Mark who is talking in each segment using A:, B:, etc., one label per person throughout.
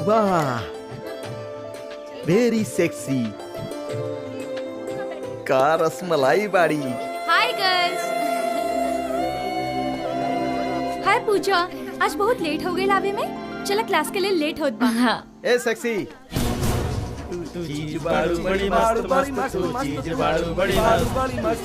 A: वाह, very sexy. का रसमलाई बाड़ी।
B: Hi girls. हाय पूजा, आज बहुत लेट हो गई लावे में। चला क्लास के लिए लेट होत बा। हाँ।
A: ए सेक्सी,
C: चीज बाड़ू बड़ी मस्त मस्त, चीज बाड़ू बड़ी मस्त।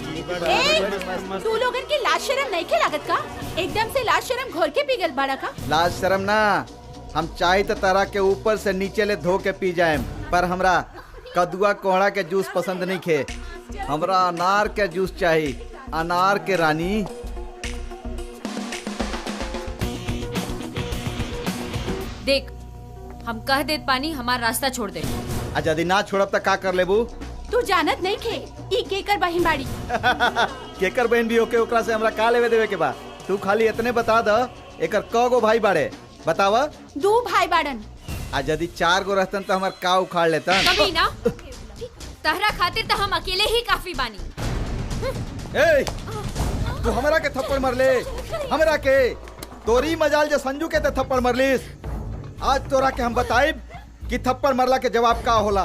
B: तू लोगन की लाज शर्म नहीं के लागत का? एकदम से लाज शर्म घोर के पी गल बाड़ा का?
A: लाज शर्म ना, हम चाहे तो तारा के ऊपर से नीचे ले धो के पी जाएम, पर हमरा कदुआ कोहड़ा के जूस पसंद नहीं खे। हमरा अनार के जूस चाहिए, अनार के रानी।
B: देख, हम कह देत पानी, हमारा रास्ता छोड़ दे।
A: आज यदि ना छोड़ब तो का कर लेबू?
B: तू जानत नहीं खे, ई केकर बहिन बाड़ी।
A: केकर बहन भी होके ओकरा से हमरा का लेवे देवे के बा? तू खाली इतने बता द, एकर कगो भाई बाड़े बतावा?
B: 2 भाई बाड़न।
A: आज यदि 4 गो रहतन तो हमार का उखाड़ लेतन।
B: कभी ना, तहरा खातिर तो हम अकेले ही काफी बानी।
A: ए, तू हमरा के थप्पड़ मार ले, हमरा के। तोरी मजाल जे संजू के ते थप्पड़ मारलिस। आज तोरा के हम बताइब कि थप्पड़ मारला के जवाब का होला।